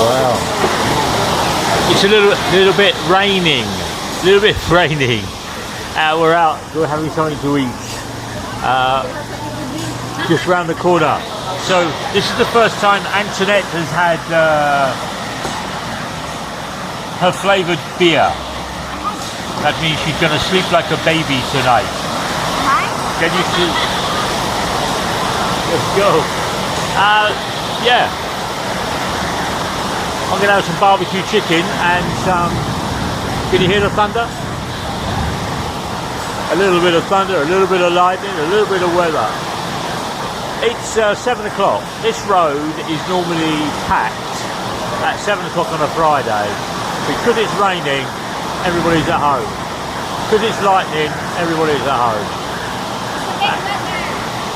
Wow. It's a little bit raining. A little bit raining. We're out. We're having something to eat. Just round the corner. So this is the first time Antoinette has had her flavoured beer. That means she's going to sleep like a baby tonight. Can you see? Let's go. Yeah. I'm going to have some barbecue chicken and some... Can you hear the thunder? A little bit of thunder, a little bit of lightning, a little bit of weather. It's 7 o'clock. This road is normally packed at 7 o'clock on a Friday. Because it's raining, everybody's at home. Because it's lightning, everybody's at home.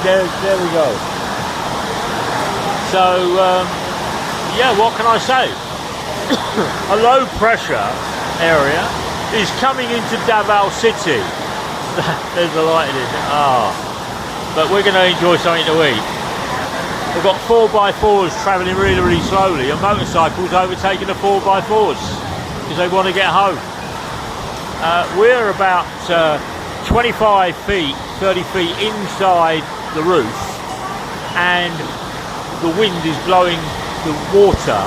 There we go. So, yeah, what can I say? A low pressure area is coming into Davao City. There's the lightning. But we're going to enjoy something to eat. We've got 4x4s travelling really, really slowly, and motorcycles overtaking the 4x4s because they want to get home. We're about 25 feet, 30 feet inside the roof, and the wind is blowing the water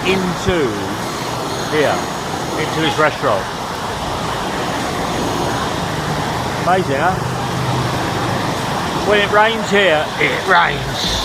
into here, into this restaurant. Amazing, huh? When it rains here, it rains.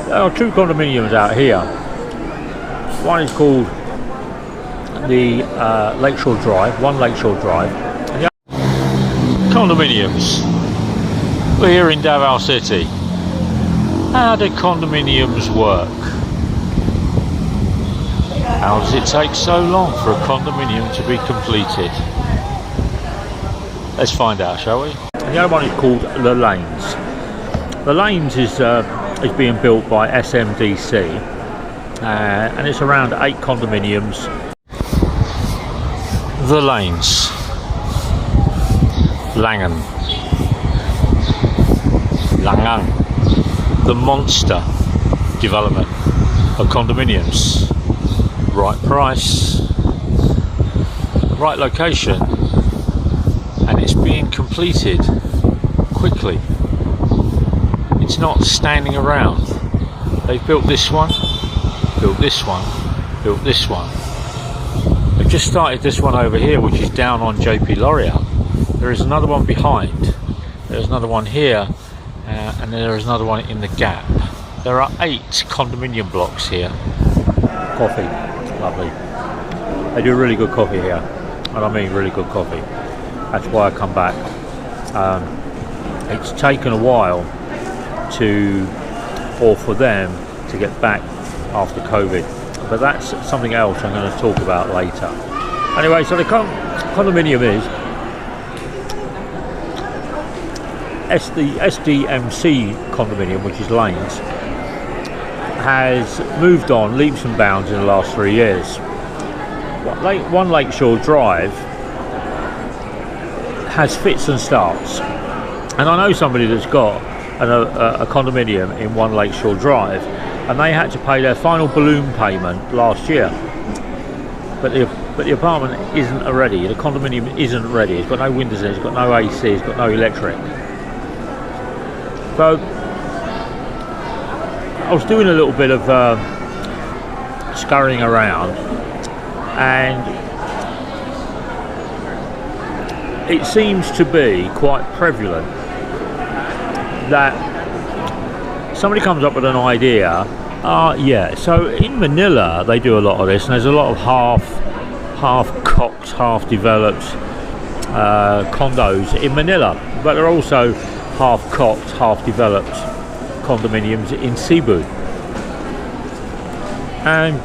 There are two condominiums out here. One is called the Lakeshore Drive, One Lakeshore Drive. And the other condominiums. We're here in Davao City. How do condominiums work? How does it take so long for a condominium to be completed? Let's find out, shall we? And the other one is called The Lanes. The Lanes is being built by SMDC, and it's around 8 condominiums. The Lanes, Langan, the monster development of condominiums. Right price, right location, and it's being completed quickly. It's not standing around. They've built this one, built this one, built this one. They've just started this one over here, which is down on JP Laureate. There is another one behind. There's another one here, and then there is another one in the gap. There are 8 condominium blocks here. Coffee, lovely. They do really good coffee here, and I mean really good coffee. That's why I come back. It's taken a while for them to get back after COVID, but that's something else I'm going to talk about later. Anyway, so the condominium is the SDMC condominium, which is Lanes, has moved on leaps and bounds in the last 3 years. One Lakeshore Drive has fits and starts, and I know somebody that's got a condominium in One Lakeshore Drive, and they had to pay their final balloon payment last year, but the apartment isn't ready. The condominium isn't ready. It's got no windows in it, it's got no AC, it's got no electric. So I was doing a little bit of scurrying around, and it seems to be quite prevalent that somebody comes up with an idea. Yeah, so in Manila they do a lot of this, and there's a lot of half-cocked, half-developed condos in Manila, but there are also half-cocked, half-developed condominiums in Cebu. And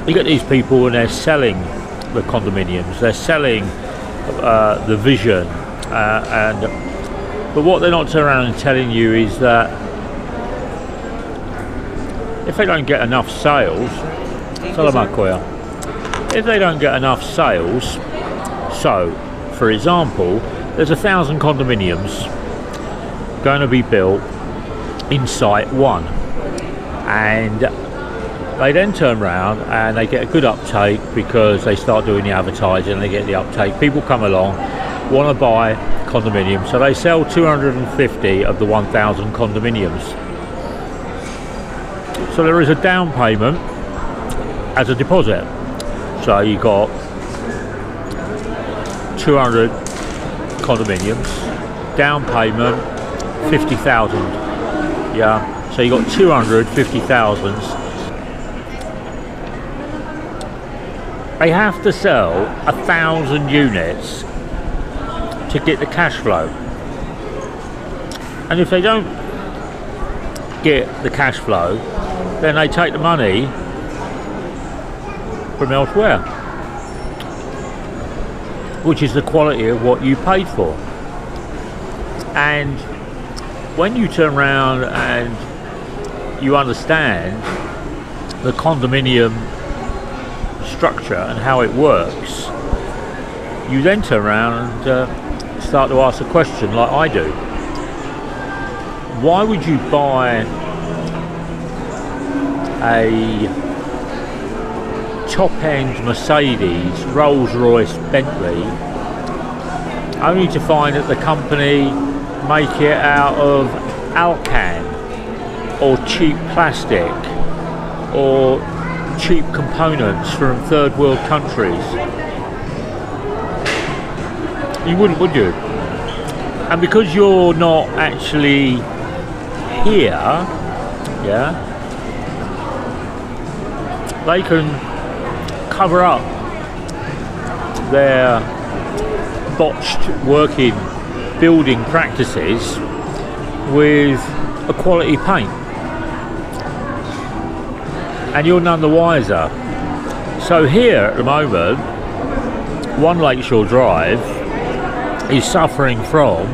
you get these people and they're selling the condominiums, they're selling the vision But what they're not turning around and telling you is that if they don't get enough sales, if they don't get enough sales, so for example, there's 1,000 condominiums going to be built in site 1, and they then turn around and they get a good uptake because they start doing the advertising and they get the uptake. People come along, want to buy condominiums, so they sell 250 of the 1,000 condominiums. So there is a down payment as a deposit. So you got 200 condominiums, down payment 50,000. Yeah, so you got 250,000. They have to sell 1,000 units to get the cash flow, and if they don't get the cash flow, then they take the money from elsewhere, which is the quality of what you paid for. And when you turn around and you understand the condominium structure and how it works, you then turn around and start to ask a question like I do. Why would you buy a top-end Mercedes, Rolls-Royce, Bentley, only to find that the company make it out of Alcan or cheap plastic or cheap components from third world countries? You wouldn't, would you? And because you're not actually here, yeah, they can cover up their botched working building practices with a quality paint, and you're none the wiser. So here at the moment, One Lakeshore Drive is suffering from,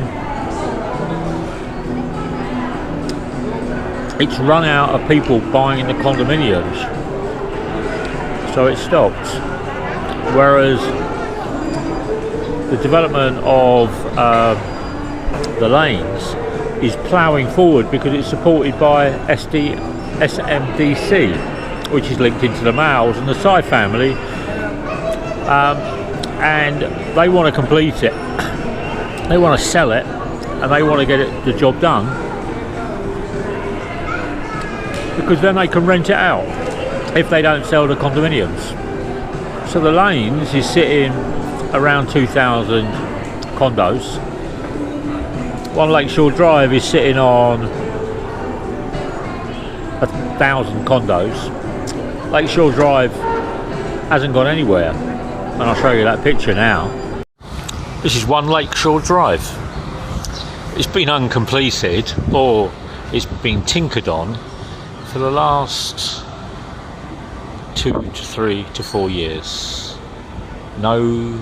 it's run out of people buying the condominiums, so it stopped. Whereas the development of the lanes is ploughing forward because it's supported by SMDC, which is linked into the Males and the Sy family, and they want to complete it, they want to sell it, and they want to get the job done, because then they can rent it out if they don't sell the condominiums. So the lanes is sitting around 2,000 condos. One Lakeshore Drive is sitting on 1,000 condos. Lakeshore Drive hasn't gone anywhere, and I'll show you that picture now. This is One Lakeshore Drive. It's been uncompleted, or it's been tinkered on, for the last 2 to 3 to 4 years. No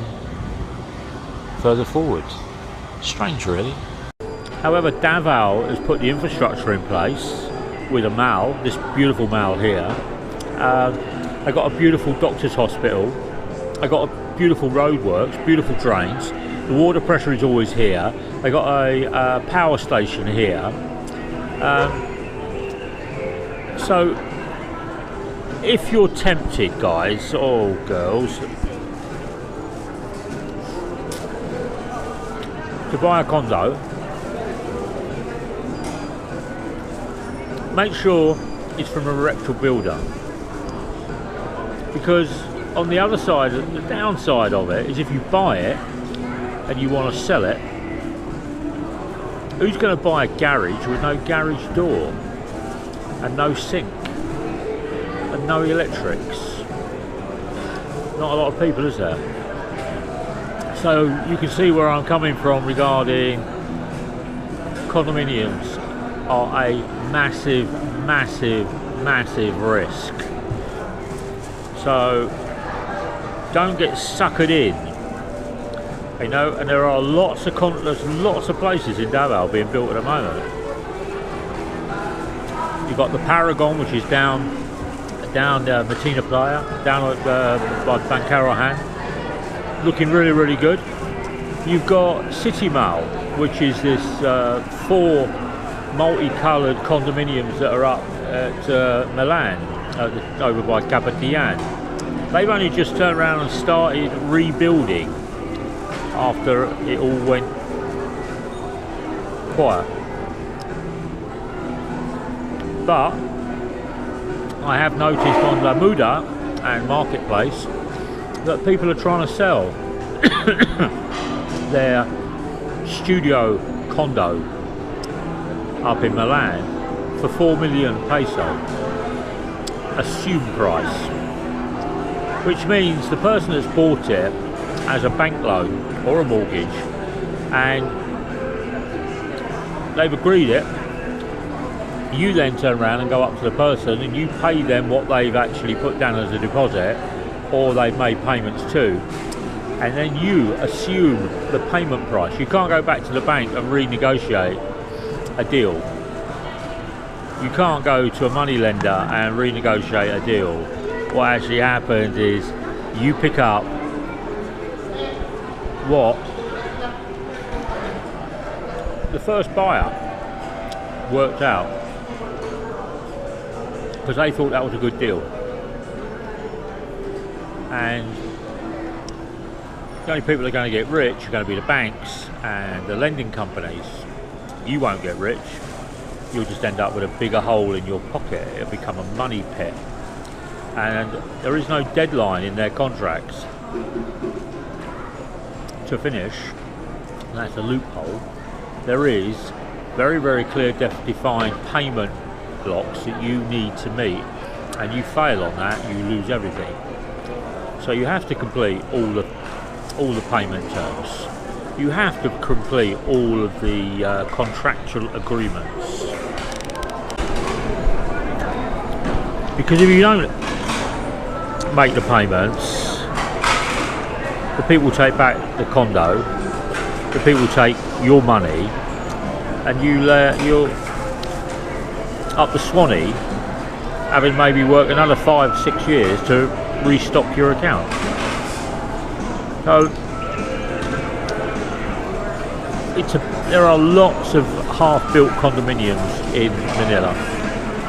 further forward. Strange, really. However, Davao has put the infrastructure in place with a mall, this beautiful mall here. I got a beautiful doctor's hospital. I got a beautiful roadworks, beautiful drains. The water pressure is always here. I got a power station here. So if you're tempted, guys or girls, to buy a condo, make sure it's from a reputable builder, because on the other side, the downside of it is if you buy it and you want to sell it, who's going to buy a garage with no garage door and no sink and no electrics? Not a lot of people, is there? So you can see where I'm coming from regarding condominiums are a massive, massive, massive risk. So don't get suckered in You know, and there are there's lots of places in Davao being built at the moment. You've got the Paragon, which is down Matina Playa, down at by Bangkarohan, looking really, really good. You've got City Mall, which is this 4 multicoloured condominiums that are up at Milan, over by Kabatian. They've only just turned around and started rebuilding after it all went quiet. But I have noticed on the Muda and Marketplace that people are trying to sell their studio condo up in Milan for 4 million peso, assumed price, which means the person that's bought it has a bank loan or a mortgage and they've agreed it. You then turn around and go up to the person and you pay them what they've actually put down as a deposit, or they've made payments to, and then you assume the payment price. You can't go back to the bank and renegotiate a deal. You can't go to a money lender and renegotiate a deal. What actually happens is you pick up what the first buyer worked out, because they thought that was a good deal. And the only people that are going to get rich are going to be the banks and the lending companies. You won't get rich. You'll just end up with a bigger hole in your pocket. It'll become a money pit. And there is no deadline in their contracts to finish. And that's a loophole. There is very, very clear defined payment blocks that you need to meet, and you fail on that, you lose everything. So you have to complete all the payment terms. You have to complete all of the contractual agreements, because if you don't make the payments, the people take back the condo, the people take your money, and you're up the Swanee, having maybe worked another 5-6 years to restock your account. So there are lots of half-built condominiums in Manila.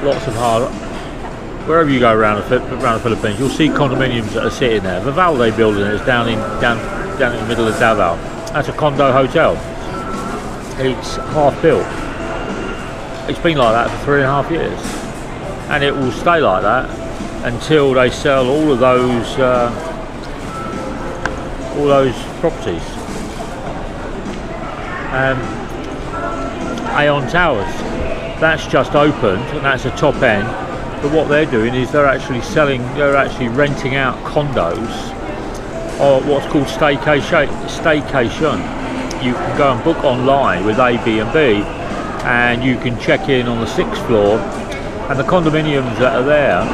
Lots of wherever you go around the Philippines, you'll see condominiums that are sitting there. The Valde building is down in the middle of Davao. That's a condo hotel. It's half-built. It's been like that for 3.5 years, and it will stay like that until they sell all of those properties. Aeon Towers, that's just opened, and that's a top end. But what they're doing is they're actually renting out condos, or what's called staycation. You can go and book online with Airbnb, and you can check in on the 6th floor, and the condominiums that are there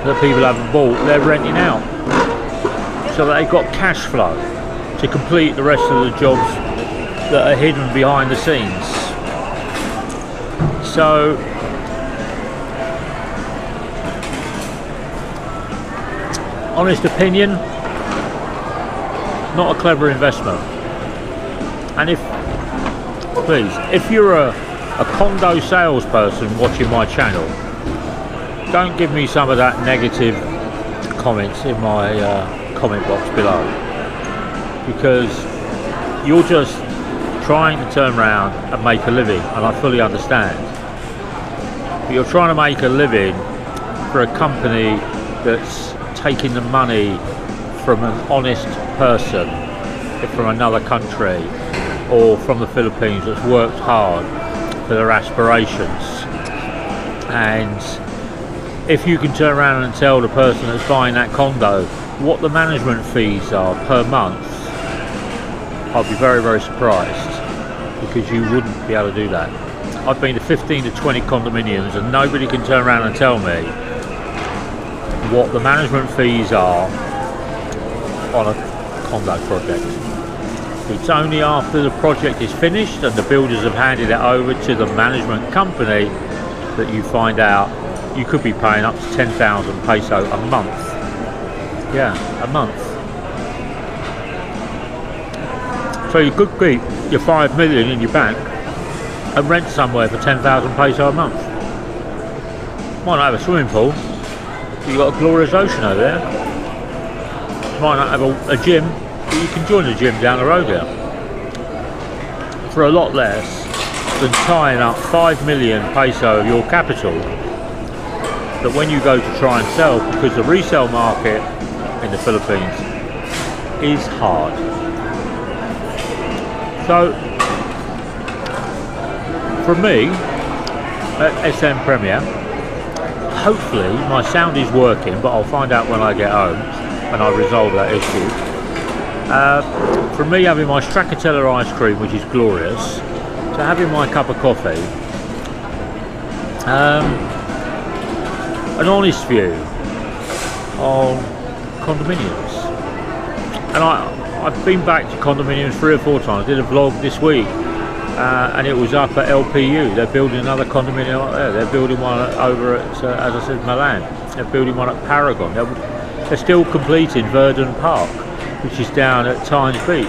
that people haven't bought, they're renting out, so that they've got cash flow to complete the rest of the jobs that are hidden behind the scenes. So honest opinion, not a clever investment. And if you're a condo salesperson watching my channel, don't give me some of that negative comments in my comment box below, because you're just trying to turn around and make a living, and I fully understand. But you're trying to make a living for a company that's taking the money from an honest person from another country or from the Philippines that's worked hard for their aspirations. And if you can turn around and tell the person that's buying that condo what the management fees are per month, I'll be very, very surprised, because you wouldn't be able to do that. I've been to 15 to 20 condominiums, and nobody can turn around and tell me what the management fees are on a condo project. It's only after the project is finished and the builders have handed it over to the management company that you find out you could be paying up to 10,000 peso a month. Yeah, a month. So you could keep your 5 million in your bank and rent somewhere for 10,000 peso a month. Might not have a swimming pool. You've got a glorious ocean over there. Might not have a gym, but you can join the gym down the road there. For a lot less than tying up 5 million peso of your capital that when you go to try and sell, because the resale market in the Philippines is hard. So, for me, at SM Premier, hopefully my sound is working, but I'll find out when I get home and I resolve that issue. For me, having my stracciatella ice cream, which is glorious, to having my cup of coffee, an honest view on condominiums. And I've been back to condominiums 3 or 4 times. I did a vlog this week, and it was up at LPU. They're building another condominium up there. They're building one over at, as I said, Milan. They're building one at Paragon. They're still completing Verdun Park, which is down at Tynes Beach.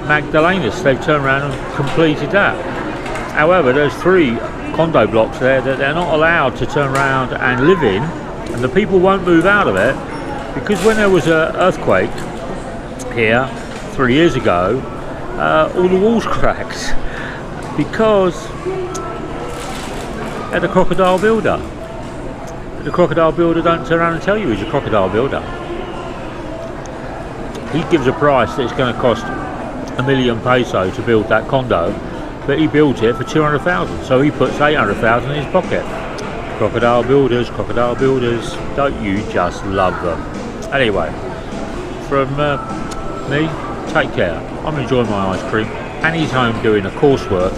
Magdalenas, they've turned around and completed that. However, there's 3 condo blocks there that they're not allowed to turn around and live in, and the people won't move out of it, because when there was an earthquake here 3 years ago, all the walls cracked because they're the crocodile builder. The crocodile builder don't turn around and tell you he's a crocodile builder. He gives a price that it's going to cost 1 million peso to build that condo, but he built it for 200,000, so he puts 800,000 in his pocket. Crocodile builders, don't you just love them? Anyway, from me, take care. I'm enjoying my ice cream. Annie's home doing a coursework